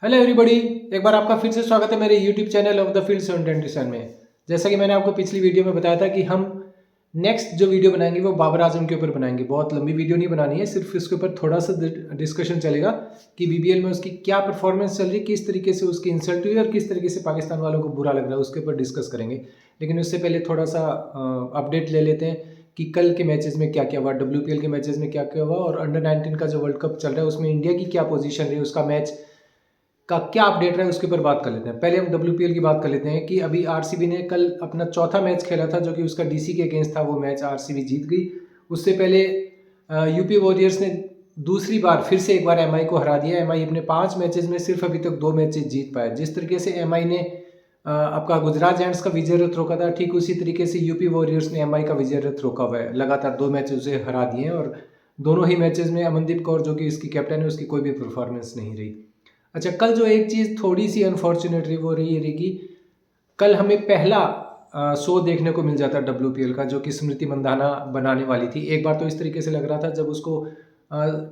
Hello everybody, एक बार आपका फिर से स्वागत है मेरे YouTube channel of the field 727 में। जैसा कि मैंने आपको पिछली वीडियो में बताया था कि हम नेक्स्ट जो वीडियो बनाएंगे वो बाबर आजम के ऊपर बनाएंगे। बहुत लंबी वीडियो नहीं बनानी है, सिर्फ इसके ऊपर थोड़ा सा डिस्कशन चलेगा कि बीबीएल में उसकी क्या परफॉर्मेंस चल रही है, किस तरीके से उसकी इंसल्ट हुई और किस तरीके से पाकिस्तान वालों को बुरा लग रहा है, उसके ऊपर डिस्कस करेंगे। लेकिन उससे पहले थोड़ा सा अपडेट ले लेते हैं कि कल के मैचेस में क्या क्या हुआ, WPL के मैचेस में क्या क्या हुआ और अंडर 19 का जो वर्ल्ड कप चल रहा है उसमें इंडिया की क्या पोजीशन रही, उसका मैच का क्या अपडेट रहा है उसके ऊपर बात कर लेते हैं। पहले हम WPL की बात कर लेते हैं कि अभी आरसीबी ने कल अपना चौथा मैच खेला था जो कि उसका डीसी के अगेंस्ट था। वो मैच आरसीबी जीत गई। उससे पहले यूपी वॉरियर्स ने दूसरी बार फिर से एक बार एमआई को हरा दिया। एमआई अपने 5 मैचेस में सिर्फ अभी तक 2 मैचेस जीत पाए। जिस तरीके से एमआई ने आपका गुजरात जायंट्स का विजय रथ रोका था, ठीक उसी तरीके से यूपी वॉरियर्स ने एमआई का विजय रथ रोका हुआ है। लगातार 2 मैच उसे हरा दिए हैं और दोनों ही मैचेस में अमनदीप कौर जो कि इसकी कैप्टन है उसकी कोई भी परफॉर्मेंस नहीं रही। अच्छा, कल जो एक चीज़ थोड़ी सी अनफॉर्चुनेट रही वो रही कि कल हमें पहला शो देखने को मिल जाता WPL का, जो कि स्मृति मंदाना बनाने वाली थी। एक बार तो इस तरीके से लग रहा था जब उसको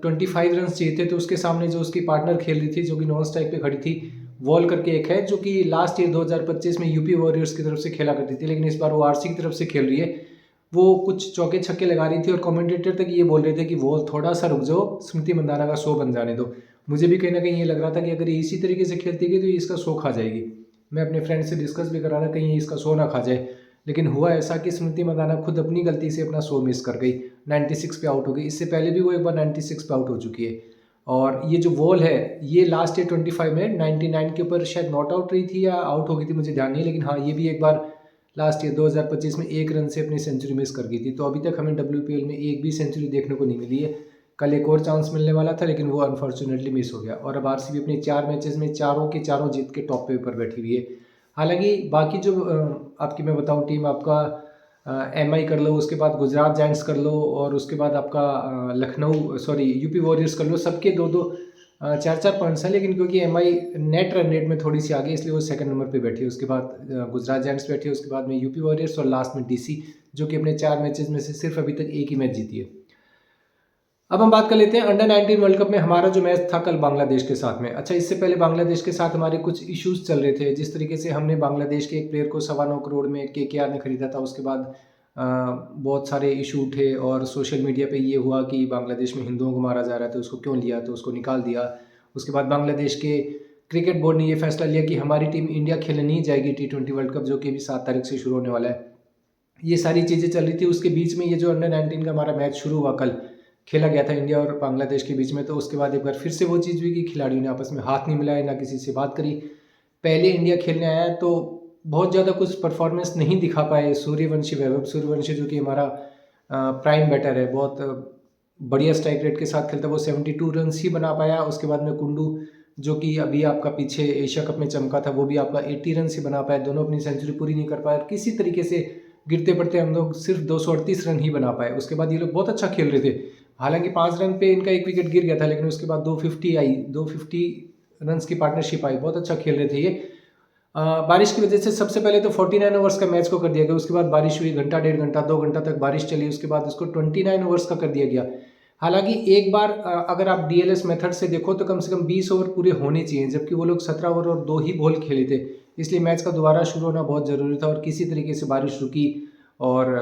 25 रन चाहिए थे तो उसके सामने जो उसकी पार्टनर खेल रही थी जो कि नॉन स्ट्राइक पे खड़ी थी, वॉल करके एक है जो कि लास्ट ईयर 2025 में यूपी वॉरियर्स की तरफ से खेला करती थी, लेकिन इस बार वो आरसी की तरफ से खेल रही है। वो कुछ चौके छक्के लगा रही थी और कमेंटेटर तक ये बोल रहे थे कि वो थोड़ा सा रुक जाओ, स्मृति मंदाना का शो बन जाने दो। मुझे भी कहीं ना कहीं ये लग रहा था कि अगर ये इसी तरीके से खेलती गई तो ये इसका शो खा जाएगी। मैं अपने फ्रेंड से डिस्कस भी कर रहा था कहीं ये इसका शो ना खा जाए, लेकिन हुआ ऐसा कि स्मृति मंदाना खुद अपनी गलती से अपना शो मिस कर गई, 96 पे आउट हो गई। इससे पहले भी वो एक बार 96 पे आउट हो चुकी है। और ये जो वॉल है ये लास्ट ईयर 25 में 99 के ऊपर शायद नॉट आउट रही थी या आउट हो गई थी, मुझे ध्यान नहीं, लेकिन हाँ ये भी एक बार लास्ट ईयर 2025 में 1 रन से अपनी सेंचुरी मिस कर गई थी। तो अभी तक हमें WPL में एक भी सेंचुरी देखने को नहीं मिली है। कल एक और चांस मिलने वाला था लेकिन वो अनफॉर्चुनेटली मिस हो गया। और अब आरसीबी अपने 4 मैचेस में चारों के चारों जीत के टॉप पे ऊपर बैठी हुई है। हालांकि बाकी जो आपकी मैं बताऊं टीम, आपका एमआई कर लो, उसके बाद गुजरात जायंट्स कर लो और उसके बाद आपका लखनऊ सॉरी यूपी वॉरियर्स कर लो, सबके 2-2 4-4 पॉइंट्स हैं। लेकिन क्योंकि एमआई नेट रन रेट में थोड़ी सी आगे इसलिए वो सेकंड नंबर पे बैठी है। उसके बाद गुजरात जायंट्स बैठी है, उसके बाद में यूपी वॉरियर्स और लास्ट में डीसी जो कि अपने 4 मैचेस में से सिर्फ अभी तक एक ही मैच जीती है। अब हम बात कर लेते हैं अंडर 19 वर्ल्ड कप में हमारा जो मैच था कल बांग्लादेश के साथ में। अच्छा, इससे पहले बांग्लादेश के साथ हमारे कुछ इश्यूज चल रहे थे। जिस तरीके से हमने बांग्लादेश के एक प्लेयर को 9.25 करोड़ में KKR ने खरीदा था, उसके बाद बहुत सारे इशू उठे और सोशल मीडिया पे ये हुआ कि बांग्लादेश में हिंदुओं को मारा जा रहा है तो उसको क्यों लिया, तो उसको निकाल दिया। उसके बाद बांग्लादेश के क्रिकेट बोर्ड ने ये फैसला लिया कि हमारी टीम इंडिया खेलने नहीं जाएगी T20 वर्ल्ड कप, जो कि अभी 7 तारीख से शुरू होने वाला है। ये सारी चीज़ें चल रही थी। उसके बीच में ये जो अंडर 19 का हमारा मैच शुरू हुआ, कल खेला गया था इंडिया और बांग्लादेश के बीच में, तो उसके बाद एक बार फिर से वो चीज़ हुई कि खिलाड़ियों ने आपस में हाथ नहीं मिलाए, ना किसी से बात करी। पहले इंडिया खेलने आया तो बहुत ज़्यादा कुछ परफॉर्मेंस नहीं दिखा पाए सूर्यवंशी, वैभव सूर्यवंशी जो कि हमारा प्राइम बैटर है, बहुत बढ़िया स्ट्राइक रेट के साथ खेलता है, वो 72 रन ही बना पाया। उसके बाद में कुंडू जो कि अभी आपका पीछे एशिया कप में चमका था, वो भी आपका 80 रन ही बना पाया। दोनों अपनी सेंचुरी पूरी नहीं कर पाए। किसी तरीके से गिरते पड़ते हम लोग सिर्फ 238 रन ही बना पाए। उसके बाद ये लोग बहुत अच्छा खेल रहे थे। हालांकि 5 रन पे इनका एक विकेट गिर गया था, लेकिन उसके बाद 250 आई, 250 रन की पार्टनरशिप आई। बहुत अच्छा खेल रहे थे ये। बारिश की वजह से सबसे पहले तो 49 ओवर्स का मैच को कर दिया गया। उसके बाद बारिश हुई, घंटा 1.5 घंटा 2 घंटा तक बारिश चली। उसके बाद उसको 29 ओवर्स का कर दिया गया। हालांकि एक बार अगर आप DLS मेथड से देखो तो कम से कम 20 ओवर पूरे होने चाहिए, जबकि वो लोग 17 ओवर और 2 ही बॉल खेले थे। इसलिए मैच का दोबारा शुरू होना बहुत ज़रूरी था और किसी तरीके से बारिश रुकी और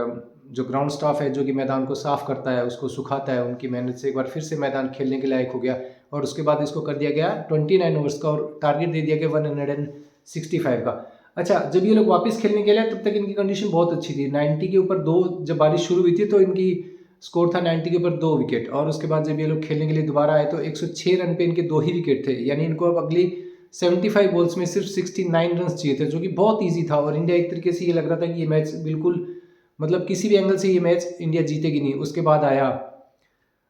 जो ग्राउंड स्टाफ है जो कि मैदान को साफ़ करता है, उसको सुखाता है, उनकी मेहनत से एक बार फिर से मैदान खेलने के लायक हो गया। और उसके बाद इसको कर दिया गया 29 ओवर्स का और टारगेट दे दिया गया 165 का। अच्छा, जब ये लोग वापस खेलने के लिए तब तक इनकी कंडीशन बहुत अच्छी थी। 90 के ऊपर 2 जब बारिश शुरू हुई थी तो इनकी स्कोर था 90 के ऊपर 2 विकेट। और उसके बाद जब ये लोग खेलने के लिए दोबारा आए तो 106 रन पे इनके 2 ही विकेट थे। यानी इनको अब अगली 75 बॉल्स में सिर्फ 69 रन चाहिए थे, जो कि बहुत ईजी था। और इंडिया एक तरीके से ये लग रहा था कि ये मैच बिल्कुल मतलब किसी भी एंगल से ये मैच इंडिया जीतेगी नहीं। उसके बाद आया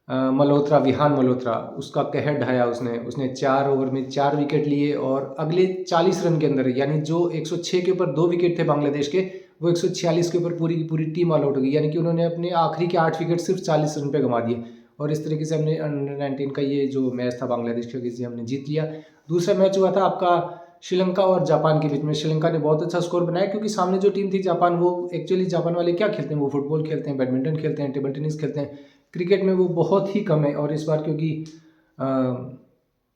मल्होत्रा, विहान मल्होत्रा, उसका कहर ढाया उसने। उसने 4 ओवर में 4 विकेट लिए और अगले 40 रन के अंदर, यानी जो 106 के ऊपर 2 विकेट थे बांग्लादेश के, वो 146 के ऊपर पूरी की पूरी टीम ऑल आउट हो गई। यानी कि उन्होंने अपने आखिरी के 8 विकेट सिर्फ 40 रन पे गंवा दिए। और इस तरीके से हमने अंडर 19 का ये जो मैच था बांग्लादेश के अगेंस्ट हमने जीत लिया। दूसरा मैच हुआ था आपका श्रीलंका और जापान के बीच में। श्रीलंका ने बहुत अच्छा स्कोर बनाया क्योंकि सामने जो टीम थी जापान, वो एक्चुअली जापान वाले क्या खेलते हैं, वो फुटबॉल खेलते हैं, बैडमिंटन खेलते हैं, टेबल टेनिस खेलते हैं। क्रिकेट में वो बहुत ही कम है। और इस बार क्योंकि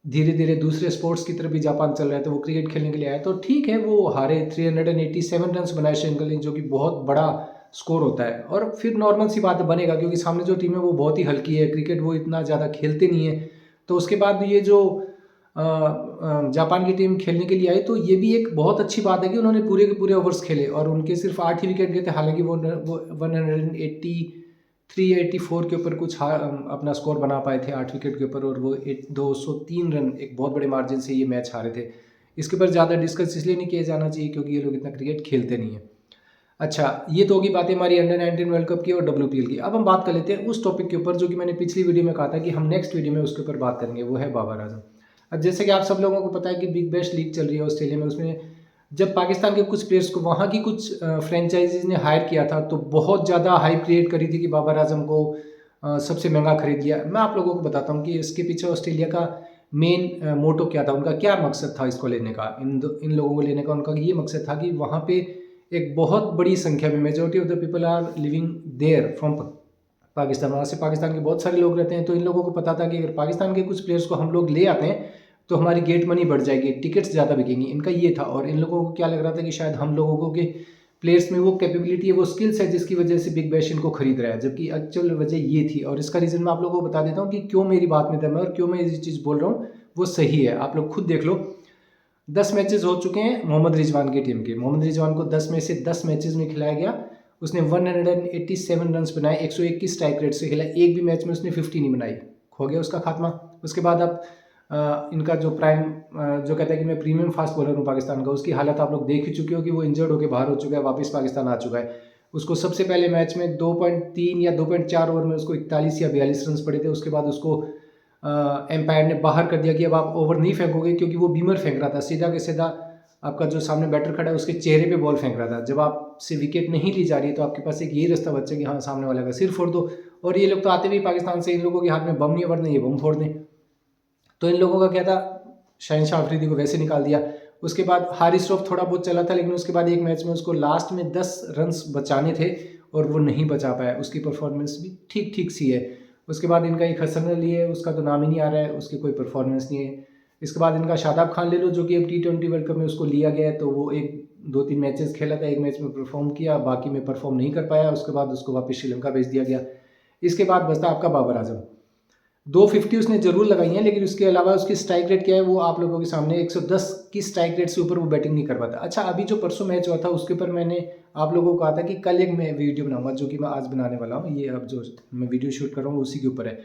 धीरे धीरे दूसरे स्पोर्ट्स की तरफ भी जापान चल रहा है, तो वो क्रिकेट खेलने के लिए आया। तो ठीक है, वो हारे, 387 रन बनाए श्रीलंका ने, जो कि बहुत बड़ा स्कोर होता है। और फिर नॉर्मल सी बात बनेगा, क्योंकि सामने जो टीम है वो बहुत ही हल्की है, क्रिकेट वो इतना ज़्यादा खेलते नहीं है। तो उसके बाद ये जो जापान की टीम खेलने के लिए आई, तो ये भी एक बहुत अच्छी बात है कि उन्होंने पूरे के पूरे ओवर्स खेले और उनके सिर्फ 8 ही विकेट गए थे। हालांकि वो 183-84 के ऊपर कुछ अपना स्कोर बना पाए थे 8 विकेट के ऊपर, और वो 203 रन एक बहुत बड़े मार्जिन से ये मैच हारे थे। इसके ऊपर ज़्यादा डिस्कस इसलिए नहीं किया जाना चाहिए क्योंकि ये लोग इतना क्रिकेट खेलते नहीं है। अच्छा, ये तो होगी बातें हमारी अंडर 19 वर्ल्ड कप की और WPL की। अब हम बात कर लेते हैं उस टॉपिक के ऊपर जो कि मैंने पिछली वीडियो में कहा था कि हम नेक्स्ट वीडियो में उसके ऊपर बात करेंगे, वो है बाबर आजम। अब जैसे कि आप सब लोगों को पता है कि बिग बैश लीग चल रही है ऑस्ट्रेलिया में, उसमें जब पाकिस्तान के कुछ प्लेयर्स को वहाँ की कुछ फ्रेंचाइजीज ने हायर किया था, तो बहुत ज़्यादा हाइप क्रिएट करी थी कि बाबर आजम को सबसे महंगा खरीद लिया। मैं आप लोगों को बताता हूँ कि इसके पीछे ऑस्ट्रेलिया का मेन मोटो क्या था, उनका क्या मकसद था इसको लेने का, इन लोगों को लेने का। उनका ये मकसद था कि वहाँ पे एक बहुत बड़ी संख्या में, majority of the people are living there from Pakistan, वहाँ से पाकिस्तान के बहुत सारे लोग रहते हैं। तो इन लोगों को पता था कि अगर पाकिस्तान के कुछ प्लेयर्स को हम लोग ले आते हैं तो हमारी गेट मनी बढ़ जाएगी, टिकट्स ज़्यादा बिकेंगी, इनका ये था। और इन लोगों को क्या लग रहा था कि शायद हम लोगों को के प्लेयर्स में वो कैपेबिलिटी है, वो स्किल्स है, जिसकी वजह से बिग बैश इनको खरीद रहा है, जबकि एक्चुअल वजह ये थी। और इसका रीज़न मैं आप लोगों को बता देता हूँ कि क्यों मेरी बात में दम है और क्यों मैं ये चीज़ बोल रहा हूँ वो सही है। आप लोग खुद देख लो, 10 मैचेस हो चुके हैं मोहम्मद रिजवान की टीम के। मोहम्मद रिजवान को 10 में से 10 मैचेस में खिलाया गया, उसने 187 रन बनाए, 121 स्ट्राइक रेट से खेला, एक भी मैच में उसने 50 नहीं बनाई, हो गया उसका खात्मा। उसके बाद अब इनका जो प्राइम जो कहता है कि मैं प्रीमियम फास्ट बॉलर हूँ पाकिस्तान का, उसकी हालत आप लोग देख ही चुके हो कि वो इंजर्ड होकर बाहर हो चुका है, वापस पाकिस्तान आ चुका है। उसको सबसे पहले मैच में 2.3 या 2.4 ओवर में उसको 41 या 42 रन पड़े थे। उसके बाद उसको एम्पायर ने बाहर कर दिया कि अब आप ओवर नहीं फेंकोगे, क्योंकि वो बीमर फेंक रहा था, सीधा के सीधा आपका जो सामने बैटर खड़ा है उसके चेहरे पे बॉल फेंक रहा था। जब आपसे विकेट नहीं ली जा रही है तो आपके पास एक यही रास्ता बच्चा कि हाँ सामने वाले का सिर फोड़ दो। और ये लोग तो आते भी पाकिस्तान से, इन लोगों के हाथ में बम नहीं वरना ये बम फोड़ दें। तो इन लोगों का क्या था, शहनशाह अफरीदी को वैसे निकाल दिया। उसके बाद हारिस रऊफ थोड़ा बहुत चला था, लेकिन उसके बाद एक मैच में उसको लास्ट में 10 रन बचाने थे और वो नहीं बचा पाया। उसकी परफॉर्मेंस भी ठीक ठीक सी है। उसके बाद इनका एक हसन अली है, उसका तो नाम ही नहीं आ रहा है, उसकी कोई परफॉर्मेंस नहीं है। इसके बाद इनका शादाब खान ले लो, जो कि अब T20 वर्ल्ड कप में उसको लिया गया है, तो वो 1-2-3 मैचेस खेला था, एक मैच में परफॉर्म किया, बाकी में परफॉर्म नहीं कर पाया। उसके बाद उसको वापस श्रीलंका भेज दिया गया। इसके बाद बचता आपका बाबर आजम। 250 उसने जरूर लगाई है, लेकिन उसके अलावा उसकी स्ट्राइक रेट क्या है वो आप लोगों के सामने, 110 की स्ट्राइक रेट से ऊपर वो बैटिंग नहीं कर पाता। अच्छा, अभी जो परसों मैच हुआ था उसके ऊपर मैंने आप लोगों को कहा था कि कल एक मैं वीडियो बनाऊंगा, जो कि मैं आज बनाने वाला हूँ। ये अब जो मैं वीडियो शूट कर रहा हूँ उसी के ऊपर है।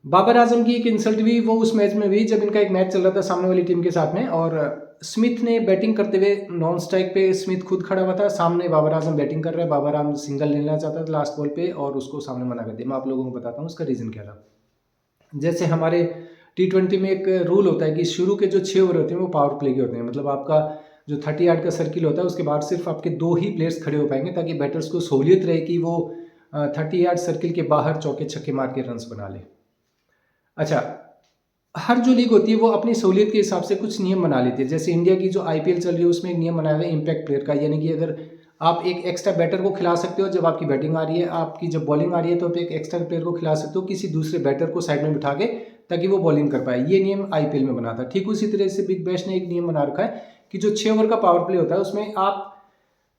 बाबर आजम की एक इंसल्ट भी वो उस मैच में हुई जब इनका एक मैच चल रहा था सामने वाली टीम के साथ में, और स्मिथ ने बैटिंग करते हुए नॉन स्ट्राइक पे स्मिथ खुद खड़ा हुआ था, सामने बाबर आजम बैटिंग कर रहा है। बाबर आजम सिंगल लेना चाहता था लास्ट बॉल पे और उसको सामने मना कर दिया। मैं आप लोगों को बताता हूँ उसका रीज़न क्या था। जैसे हमारे T20 में एक रूल होता है कि शुरू के जो 6 ओवर होते हैं वो पावर प्ले के होते हैं, मतलब आपका जो 30 यार्ड का सर्किल होता है उसके बाद सिर्फ आपके 2 ही प्लेयर्स खड़े हो पाएंगे, ताकि बैटर्स को सहूलियत रहे कि वो 30 यार्ड सर्किल के बाहर चौके छक्के मार के रन्स बना ले। अच्छा, हर जो लीग होती है वो अपनी सहूलियत के हिसाब से कुछ नियम बना लेती है। जैसे इंडिया की जो IPL चल रही है उसमें एक नियम बनाया हुआ है इम्पैक्ट प्लेयर का, यानी कि अगर आप एक एक्स्ट्रा बैटर को खिला सकते हो जब आपकी बैटिंग आ रही है, आपकी जब बॉलिंग आ रही है तो आप एक एक्स्ट्रा प्लेयर को खिला सकते हो किसी दूसरे बैटर को साइड में बिठा के, ताकि वो बॉलिंग कर पाए। ये नियम IPL में बना था। ठीक उसी तरह से बिग बैश ने एक नियम बना रखा है कि जो 6 ओवर का पावर प्ले होता है उसमें आप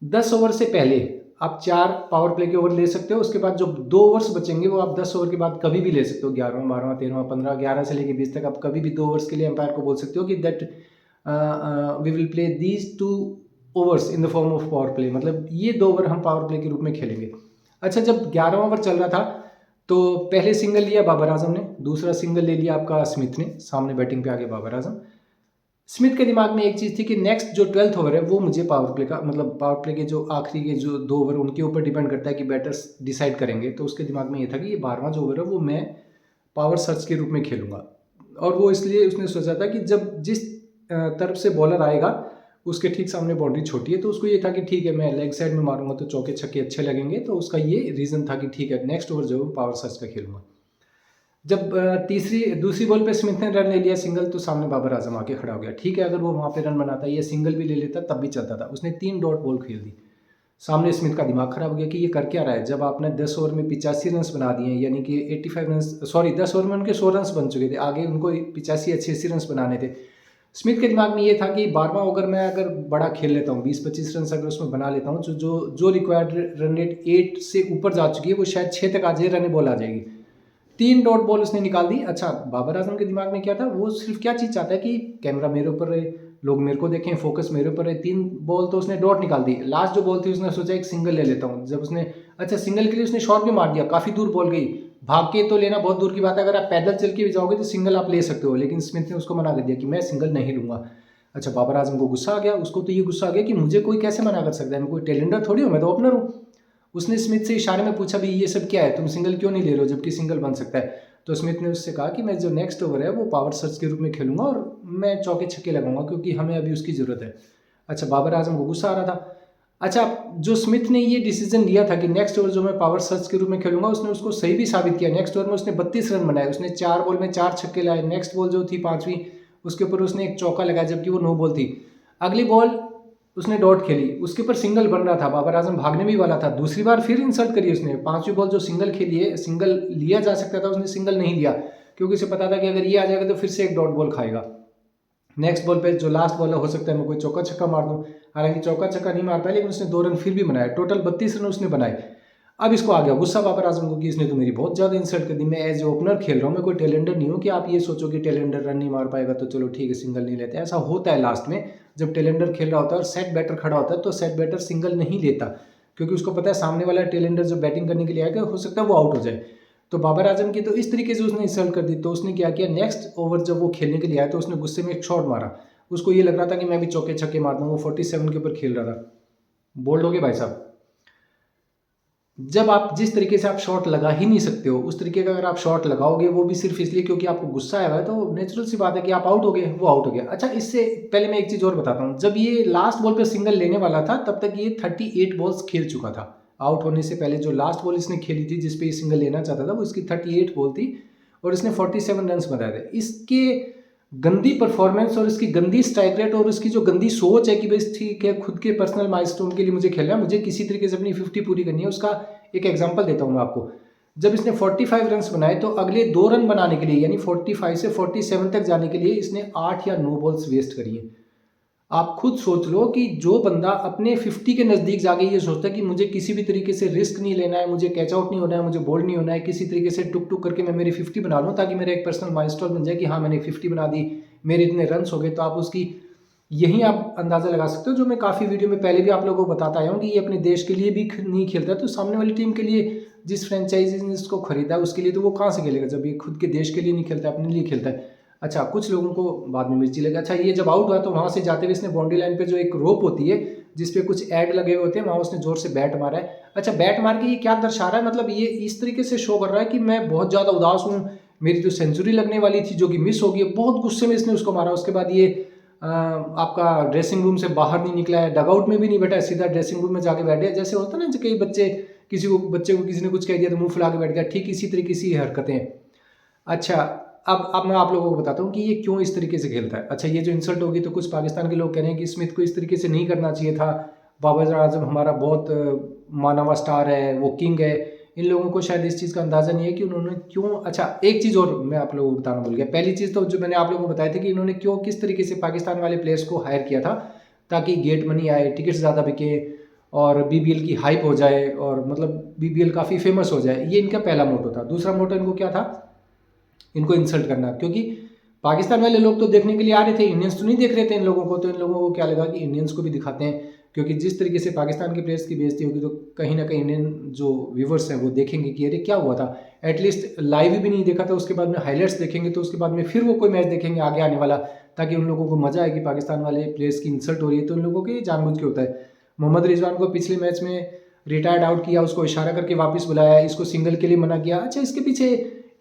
10 ओवर से पहले आप 4 पावर प्ले के ओवर ले सकते हो। उसके बाद जो 2 ओवर्स बचेंगे वो आप 10 ओवर के बाद कभी भी ले सकते हो, 11वां 12वां 13वां 15, 11 से लेकर 20 तक आप कभी भी 2 ओवर्स के लिए एम्पायर को बोल सकते हो कि that we will play these 2 overs in the form of power play, मतलब ये 2 ओवर हम पावर प्ले के रूप में खेलेंगे। अच्छा, जब 11वां ओवर चल रहा था तो पहले सिंगल लिया बाबर आजम ने, दूसरा सिंगल ले लिया आपका स्मिथ ने, सामने बैटिंग पे आ गया बाबर आजम। स्मिथ के दिमाग में एक चीज़ थी कि नेक्स्ट जो 12th ओवर है वो मुझे पावर प्ले का, मतलब पावर प्ले के जो आखिरी के जो 2 ओवर उनके ऊपर डिपेंड करता है कि बैटर्स डिसाइड करेंगे। तो उसके दिमाग में ये था कि ये 12वां जो ओवर है वो मैं पावर सर्च के रूप में खेलूंगा। और वो इसलिए उसने सोचा था कि जब जिस तरफ से बॉलर आएगा उसके ठीक सामने बाउंड्री छोटी है, तो उसको ये था कि ठीक है मैं लेग साइड में मारूंगा तो चौके छक्के अच्छे लगेंगे। तो उसका ये रीज़न था कि ठीक है नेक्स्ट ओवर जो पावर सर्च का खेलूंगा। जब दूसरी बॉल पे स्मिथ ने रन ले लिया सिंगल, तो सामने बाबर आजम आके खड़ा हो गया। ठीक है, अगर वो वहाँ पे रन बनाता या सिंगल भी ले लेता तब भी चलता था। उसने 3 डॉट बॉल खेल दी। सामने स्मिथ का दिमाग खराब हो गया कि ये कर क्या रहा है। जब आपने 10 ओवर में 85 रन बना दिए, यानी कि 85 रन, सॉरी 10 ओवर में उनके 100 रन बन चुके थे, आगे उनको 85-86 रन बनाने थे। स्मिथ के दिमाग में ये था कि 12वां ओवर मैं अगर बड़ा खेल लेता हूँ, 20-25 रन अगर उसमें बना लेता हूँ, जो रिक्वायर्ड रन रेट 8 से ऊपर जा चुकी है, वो शायद 6 तक आ जाए, रन बॉल आ जाएगी। 3 डॉट बॉल उसने निकाल दी। अच्छा, बाबर आजम के दिमाग में क्या था, वो सिर्फ क्या चीज़ चाहता है कि कैमरा मेरे ऊपर रहे, लोग मेरे को देखें, फोकस मेरे ऊपर रहे। 3 बॉल तो उसने डॉट निकाल दी। लास्ट जो बॉल थी उसने सोचा एक सिंगल ले लेता हूँ। जब उसने अच्छा सिंगल के लिए उसने शॉट भी मार दिया, काफ़ी दूर बॉल गई, भाग के तो लेना बहुत दूर की बात है, अगर आप पैदल चल के भी जाओगे तो सिंगल आप ले सकते हो, लेकिन स्मिथ ने उसको मना कर दिया कि मैं सिंगल नहीं लूँगा। अच्छा, बाबर आजम को गुस्सा आ गया, उसको तो ये गुस्सा आ गया कि मुझे कोई कैसे मना कर सकता है, मैं कोई टेलेंडर थोड़ी हूँ, मैं तो ओपनर हूँ। उसने स्मिथ से इशारे में पूछा भी ये सब क्या है, तुम सिंगल क्यों नहीं ले रहे हो जबकि सिंगल बन सकता है। तो स्मिथ ने उससे कहा कि मैं जो नेक्स्ट ओवर है वो पावर सर्च के रूप में खेलूंगा और मैं चौके छक्के लगाऊंगा क्योंकि हमें अभी उसकी ज़रूरत है। अच्छा, बाबर आजम को गुस्सा आ रहा था। अच्छा, जो स्मिथ ने ये डिसीजन लिया था कि नेक्स्ट ओवर जो मैं पावर सर्च के रूप में खेलूंगा, उसने उसको सही भी साबित किया। नेक्स्ट ओवर में उसने 32 रन बनाए, उसने 4 बॉल में 4 छक्के लाए। नेक्स्ट बॉल जो थी 5वीं, उसके ऊपर उसने एक चौका लगाया जबकि वो 9 बॉल थी। अगली बॉल उसने डॉट खेली, उसके ऊपर सिंगल बन रहा था, बाबर आजम भागने भी वाला था। दूसरी बार फिर इंसल्ट करी उसने। 5वीं बॉल जो सिंगल खेली है, सिंगल लिया जा सकता था, उसने सिंगल नहीं लिया क्योंकि उसे पता था कि अगर ये आ जाएगा तो फिर से एक डॉट बॉल खाएगा। नेक्स्ट बॉल पे जो लास्ट बॉल है, हो सकता है मैं कोई चौका छक्का मार दूं। हालांकि चौका छक्का नहीं मार पाया, लेकिन उसने 2 रन फिर भी बनाए। टोटल 32 रन उसने बनाए। अब इसको आ गया गुस्सा बाबर आजम को कि इसने तो मेरी बहुत ज़्यादा इंसल्ट कर दी, मैं एज ए ओपनर खेल रहा हूँ, मैं कोई टेलेंडर नहीं हूँ कि आप ये सोचो कि टेलेंडर रन नहीं मार पाएगा तो चलो ठीक है सिंगल नहीं लेते। ऐसा होता है लास्ट में, जब टेलेंडर खेल रहा होता है और सेट बैटर खड़ा होता है तो सेट बैटर सिंगल नहीं लेता क्योंकि उसको पता है सामने वाला टेलेंडर जो बैटिंग करने के लिए आएगा हो सकता है वो आउट हो जाए। तो बाबर आजम की तो इस तरीके से उसने इंसल्ट कर दी। तो उसने क्या किया, नेक्स्ट ओवर जब वो खेलने के लिए आया तो उसने गुस्से में एक शॉट मारा। उसको ये लग रहा था कि मैं भी चौके छक्के मार दूँ, वो 47 के ऊपर खेल रहा था। बोल्ड हो गए भाई साहब। जब आप जिस तरीके से आप शॉट लगा ही नहीं सकते हो, उस तरीके का अगर आप शॉट लगाओगे वो भी सिर्फ इसलिए क्योंकि आपको गुस्सा आया हुआ है, तो नेचुरल सी बात है कि आप आउट हो गए, वो आउट हो गया। अच्छा, इससे पहले मैं एक चीज़ और बताता हूँ। जब ये लास्ट बॉल पे सिंगल लेने वाला था तब तक ये 38 बॉल्स खेल चुका था। आउट होने से पहले जो लास्ट बॉल इसने खेली थी जिसपे ये सिंगल लेना चाहता था वो इसकी 38 बॉल थी और इसने 47 रन बनाए थे। इसके गंदी परफॉर्मेंस और इसकी गंदी स्ट्राइक रेट और उसकी जो गंदी सोच है कि भाई ठीक है खुद के पर्सनल माइलस्टोन के लिए मुझे खेलना है, मुझे किसी तरीके से अपनी 50 पूरी करनी है, उसका एक एग्जांपल देता हूँ मैं आपको। जब इसने 45 रन बनाए तो अगले 2 रन बनाने के लिए यानी 45 से 47 तक जाने के लिए इसने 8 या 9 बॉल्स वेस्ट करी है। आप खुद सोच लो कि जो बंदा अपने 50 के नज़दीक जाके ये सोचता है कि मुझे किसी भी तरीके से रिस्क नहीं लेना है, मुझे कैच आउट नहीं होना है, मुझे बोल्ड नहीं होना है, किसी तरीके से टुक टुक करके मैं मेरी 50 बना लूँ ताकि मेरा एक पर्सनल माइलस्टोन बन जाए कि हाँ मैंने 50 बना दी, मेरे इतने रन हो गए। तो आप उसकी यही आप अंदाज़ा लगा सकते हो, जो मैं काफ़ी वीडियो में पहले भी आप लोगों को बताता आया हूँ कि ये अपने देश के लिए भी नहीं खेलता, तो सामने वाली टीम के लिए जिस फ्रेंचाइजी ने इसको खरीदा उसके लिए तो वो कहाँ से खेलेगा जब ये खुद के देश के लिए नहीं खेलता, अपने लिए खेलता है। अच्छा, कुछ लोगों को बाद में मिर्ची लगी। अच्छा, ये जब आउट हुआ तो वहाँ से जाते हुए इसने बाउंड्री लाइन पे जो एक रोप होती है जिसपे कुछ ऐड लगे हुए होते हैं, वहाँ उसने जोर से बैट मारा है। अच्छा, बैट मार के ये क्या दर्शा रहा है, मतलब ये इस तरीके से शो कर रहा है कि मैं बहुत ज़्यादा उदास हूँ, मेरी जो सेंचुरी लगने वाली थी जो कि मिस हो गई, बहुत गुस्से में इसने उसको मारा। उसके बाद ये आपका ड्रेसिंग रूम से बाहर नहीं निकला है, डगआउट में भी नहीं बैठा, सीधा ड्रेसिंग रूम में जाके बैठ गया। जैसे होता है ना कई बच्चे बच्चे को किसी ने कुछ कह दिया तो मुंह फुला के बैठ गया, ठीक इसी तरीके की हरकतें। अच्छा, अब मैं आप लोगों को बताता हूँ कि ये क्यों इस तरीके से खेलता है। अच्छा, ये जो इंसल्ट होगी तो कुछ पाकिस्तान के लोग कह रहे हैं कि स्मिथ को इस तरीके से नहीं करना चाहिए था, बाबर आजम हमारा बहुत माना हुआ स्टार है, वो किंग है। इन लोगों को शायद इस चीज़ का अंदाज़ा नहीं है कि उन्होंने क्यों। अच्छा, एक चीज़ और मैं आप लोगों को बताना भूल गया। पहली चीज़ तो जो मैंने आप लोगों को बताया था कि इन्होंने क्यों किस तरीके से पाकिस्तान वाले प्लेयर्स को हायर किया था ताकि गेट मनी आए, टिकट्स ज़्यादा बिके और बीबीएल की हाइप हो जाए और मतलब बीबीएल काफ़ी फेमस हो जाए। ये इनका पहला मोटो था। दूसरा मोटो इनको क्या था, इनको इंसल्ट करना, क्योंकि पाकिस्तान वाले लोग तो देखने के लिए आ रहे थे, इंडियंस तो नहीं देख रहे थे इन लोगों को। तो इन लोगों को क्या लगा कि इंडियंस को भी दिखाते हैं, क्योंकि जिस तरीके से पाकिस्तान के प्लेयर्स की बेइज्जती होगी तो कहीं ना कहीं इंडियन जो व्यूवर्स हैं वो देखेंगे कि अरे क्या हुआ था। एटलीस्ट लाइव भी नहीं देखा था, उसके बाद में हाईलाइट्स देखेंगे तो उसके बाद में फिर वो कोई मैच देखेंगे आगे आने वाला, ताकि उन लोगों को मजा आए कि पाकिस्तान वाले प्लेयर्स की इंसल्ट हो रही है। तो उन लोगों के जानबूझ के होता है। मोहम्मद रिजवान को पिछले मैच में रिटायर्ड आउट किया, उसको इशारा करके वापस बुलाया, इसको सिंगल के लिए मना किया। अच्छा, इसके पीछे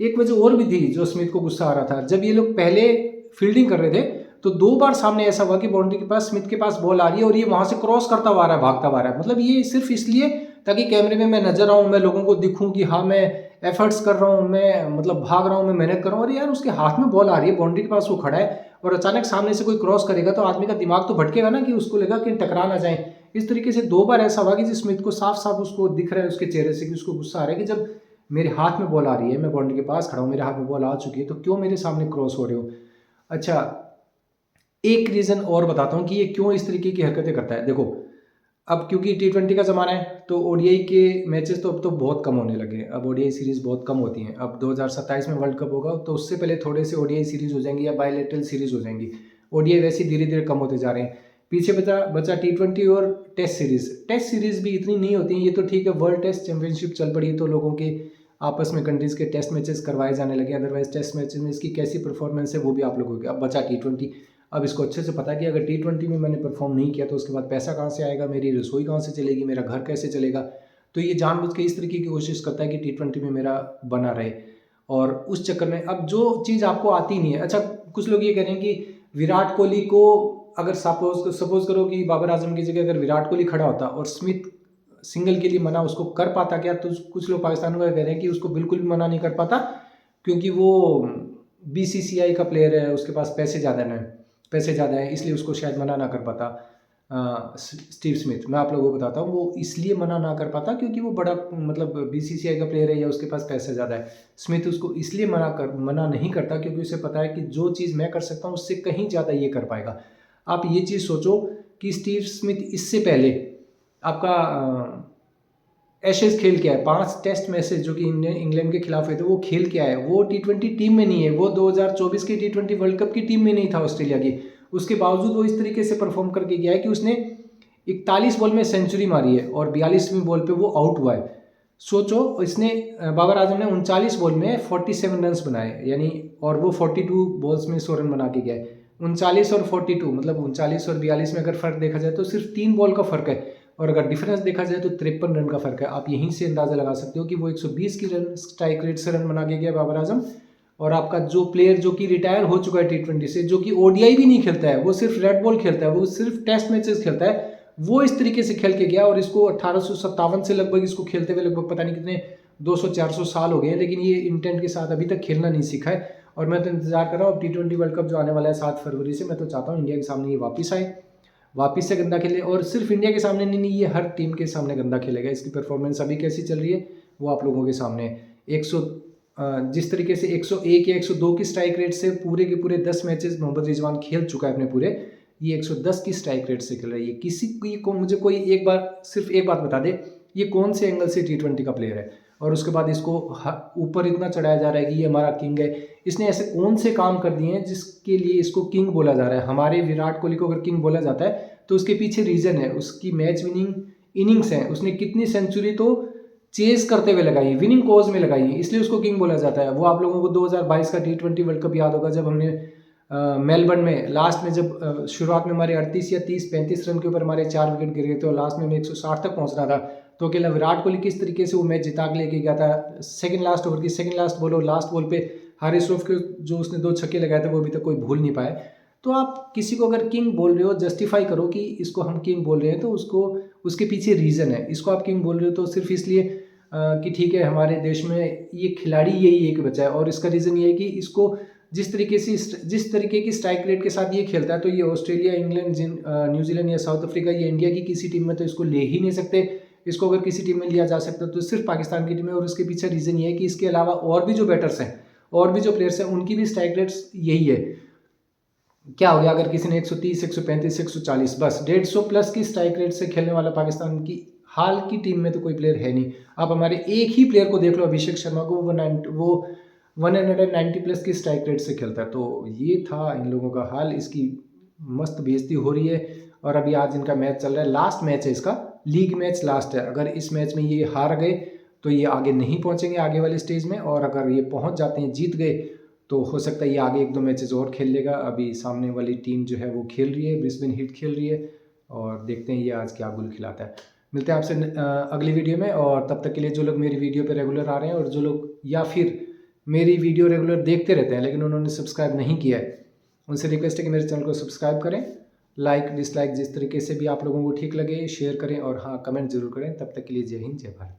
एक वजह और भी थी जो स्मिथ को गुस्सा आ रहा था। जब ये लोग पहले फील्डिंग कर रहे थे तो 2 बार सामने ऐसा हुआ कि बाउंड्री के पास स्मिथ के पास बॉल आ रही है और ये वहां से क्रॉस करता हुआ आ रहा है, भागता हुआ आ रहा है। मतलब ये सिर्फ इसलिए ताकि कैमरे में मैं नजर आऊं, मैं लोगों को दिखूं कि हाँ मैं एफर्ट्स कर रहा हूँ, मैं मतलब भाग रहा हूँ, मैं मेहनत कर रहा हूँ। अरे यार, उसके हाथ में बॉल आ रही है, बाउंड्री के पास वो खड़ा है और अचानक सामने से कोई क्रॉस करेगा तो आदमी का दिमाग तो भटकेगा ना कि उसको लगा कि टकरा ना जाए इस तरीके से 2 बार ऐसा हुआ कि जिस स्मिथ को साफ साफ उसको दिख रहा है उसके चेहरे से कि उसको गुस्सा आ रहा है कि जब मेरे हाथ में बॉल आ रही है, मैं बाउंड्री के पास खड़ा हूँ, मेरे हाथ में बॉल आ चुकी है, तो क्यों मेरे सामने क्रॉस हो रहे हो। अच्छा, एक रीज़न और बताता हूँ कि ये क्यों इस तरीके की हरकतें करता है। देखो, अब क्योंकि T20 का ज़माना है तो ओडीआई के मैचेस तो अब तो बहुत कम होने लगे हैं। अब ओडीआई सीरीज़ बहुत कम होती हैं। अब 2027 में वर्ल्ड कप होगा तो उससे पहले थोड़े से ओडीआई सीरीज़ हो जाएंगी या बायलैटरल सीरीज़ हो जाएंगी। ओडीआई वैसे धीरे धीरे कम होते जा रहे हैं। पीछे बचा T20 और टेस्ट सीरीज़। टेस्ट सीरीज़ भी इतनी नहीं होती, ये तो ठीक है, वर्ल्ड टेस्ट चैंपियनशिप चल पड़ी है तो लोगों के आपस में कंट्रीज़ के टेस्ट मैचेस करवाए जाने लगे। अदरवाइज टेस्ट मैचेस में इसकी कैसी परफॉर्मेंस है वो भी आप लोगों की। अब बचा T20। अब इसको अच्छे से पता है कि अगर T20 में मैंने परफॉर्म नहीं किया तो उसके बाद पैसा कहाँ से आएगा, मेरी रसोई कहाँ से चलेगी, मेरा घर कैसे चलेगा। तो ये जानबूझ के इस तरीके की कोशिश करता है कि T20 में मेरा बना रहे, और उस चक्कर में अब जो चीज़ आपको आती नहीं है। अच्छा, कुछ लोग ये कह रहे हैं कि विराट कोहली को अगर सपोज करो कि बाबर आजम की जगह अगर विराट कोहली खड़ा होता और स्मिथ सिंगल के लिए मना उसको कर पाता क्या, तो कुछ लोग पाकिस्तान में कह रहे हैं कि उसको बिल्कुल भी मना नहीं कर पाता क्योंकि वो BCCI का प्लेयर है, उसके पास पैसे ज़्यादा हैं, इसलिए उसको शायद मना ना कर पाता। स्टीव स्मिथ, मैं आप लोगों को बताता हूँ, वो इसलिए मना ना कर पाता क्योंकि वो बड़ा मतलब BCCI का प्लेयर है या उसके पास पैसा ज़्यादा है। स्मिथ उसको इसलिए मना नहीं करता क्योंकि उसे पता है कि जो चीज़ मैं कर सकता हूँ उससे कहीं ज़्यादा ये कर पाएगा। आप ये चीज़ सोचो कि स्टीव स्मिथ इससे पहले आपका एशेज खेल के आए, 5 टेस्ट मैचेस जो कि इंग्लैंड के खिलाफ हुए थे वो खेल के आए। वो T20 टीम में नहीं है, वो 2024 की T20 वर्ल्ड कप की टीम में नहीं था ऑस्ट्रेलिया की। उसके बावजूद वो इस तरीके से परफॉर्म करके गया है कि उसने 41 बॉल में सेंचुरी मारी है और 42वीं बॉल पे वो आउट हुआ है। सोचो, इसने बाबर आजम ने 39 बॉल में 47 रन बनाए, यानी, और वो 42 बॉल्स में 100 रन बना के गया है। 39 और 42 मतलब 39 और 42 में अगर फ़र्क देखा जाए तो सिर्फ 3 बॉल का फ़र्क है, और अगर डिफरेंस देखा जाए तो 53 रन का फ़र्क है। आप यहीं से अंदाज़ा लगा सकते हो कि वो 120 की रन स्ट्राइक रेट से रन बना के गया बाबर आजम, और आपका जो प्लेयर जो कि रिटायर हो चुका है T20 से, जो कि ODI भी नहीं खेलता है, वो सिर्फ रेड बॉल खेलता है, वो सिर्फ टेस्ट मैचेस खेलता है, वो इस तरीके से खेल के गया। और इसको 1857 से लगभग इसको खेलते हुए लगभग पता नहीं कितने 200-400 साल हो गए हैं, लेकिन ये इंटेंट के साथ अभी तक खेलना नहीं सीखा है। और मैं तो इंतजार कर रहा हूँ अब T20 वर्ल्ड कप जो आने वाला है 7 फरवरी से, मैं तो चाहता हूँ इंडिया के सामने ये वापस आए, वापस से गंदा खेले, और सिर्फ इंडिया के सामने नहीं, ये हर टीम के सामने गंदा खेलेगा। इसकी परफॉर्मेंस अभी कैसी चल रही है वो आप लोगों के सामने है। जिस तरीके से 101 या 102 की स्ट्राइक रेट से पूरे के पूरे 10 मैचेस मोहम्मद रिजवान खेल चुका है अपने पूरे, ये 110 की स्ट्राइक रेट से खेल रहा है। ये किसी को मुझे कोई सिर्फ एक बात बता दे, ये कौन से एंगल से T20 का प्लेयर है, और उसके बाद इसको ऊपर इतना चढ़ाया जा रहा है कि ये हमारा किंग है। इसने ऐसे कौन से काम कर दिए हैं जिसके लिए इसको किंग बोला जा रहा है। हमारे विराट कोहली को अगर किंग बोला जाता है तो उसके पीछे रीज़न है, उसकी मैच विनिंग इनिंग्स हैं, उसने कितनी सेंचुरी तो चेस करते हुए लगाई है, विनिंग कोज में लगाई है, इसलिए उसको किंग बोला जाता है। वो आप लोगों को 2022 का T20 वर्ल्ड कप याद होगा, जब हमने मेलबर्न में लास्ट में जब शुरुआत में हमारे 38 या 35 रन के ऊपर हमारे 4 विकेट गिर गए थे और लास्ट में हमें 160 तक पहुंचना था, तो अकेला विराट कोहली किस तरीके से वो मैच जिता के लेके गया था। सेकंड लास्ट ओवर की सेकंड लास्ट बॉल और लास्ट बॉल पे हारिस रऊफ के जो उसने 2 छक्के लगाए थे वो अभी तक कोई भूल नहीं पाए। तो आप किसी को अगर किंग बोल रहे हो, जस्टिफाई करो कि इसको हम किंग बोल रहे हैं, तो उसको उसके पीछे रीज़न है। इसको आप किंग बोल रहे हो तो सिर्फ इसलिए कि ठीक है हमारे देश में ये खिलाड़ी यही एक बचा है, और इसका रीज़न ये है कि इसको जिस तरीके की स्ट्राइक रेट के साथ ये खेलता है, तो ये ऑस्ट्रेलिया, इंग्लैंड, न्यूजीलैंड या साउथ अफ्रीका, ये इंडिया की किसी टीम में तो इसको ले ही नहीं सकते। इसको अगर किसी टीम में लिया जा सकता तो सिर्फ पाकिस्तान की टीम है, और उसके पीछे रीज़न ये है कि इसके अलावा और भी जो बैटर्स हैं और भी जो प्लेयर्स हैं उनकी भी स्ट्राइक रेट्स यही है। क्या हो गया अगर किसी ने 130, 135, 140, बस 150 प्लस की स्ट्राइक रेट से खेलने वाला पाकिस्तान की हाल की टीम में तो कोई प्लेयर है नहीं। आप हमारे एक ही प्लेयर को देख लो, अभिषेक शर्मा को, वो 190 प्लस की स्ट्राइक रेट से खेलता है। तो ये था इन लोगों का हाल, इसकी मस्त बेइज्जती हो रही है। और अभी आज इनका मैच चल रहा है, लास्ट मैच है इसका, लीग मैच लास्ट है। अगर इस मैच में ये हार गए तो ये आगे नहीं पहुंचेंगे आगे वाले स्टेज में, और अगर ये पहुंच जाते हैं, जीत गए, तो हो सकता है ये आगे 1-2 मैचेस और खेल लेगा। अभी सामने वाली टीम जो है वो खेल रही है, ब्रिस्बेन हीट खेल रही है, और देखते हैं ये आज क्या गुल खिलाता है। मिलते हैं आपसे अगली वीडियो में, और तब तक के लिए जो लोग मेरी वीडियो पे रेगुलर आ रहे हैं और जो लोग या फिर मेरी वीडियो रेगुलर देखते रहते हैं लेकिन उन्होंने सब्सक्राइब नहीं किया है, उनसे रिक्वेस्ट है कि मेरे चैनल को सब्सक्राइब करें। लाइक डिसलाइक जिस तरीके से भी आप लोगों को ठीक लगे शेयर करें, और हाँ, कमेंट जरूर करें। तब तक के लिए जय हिंद, जय भारत।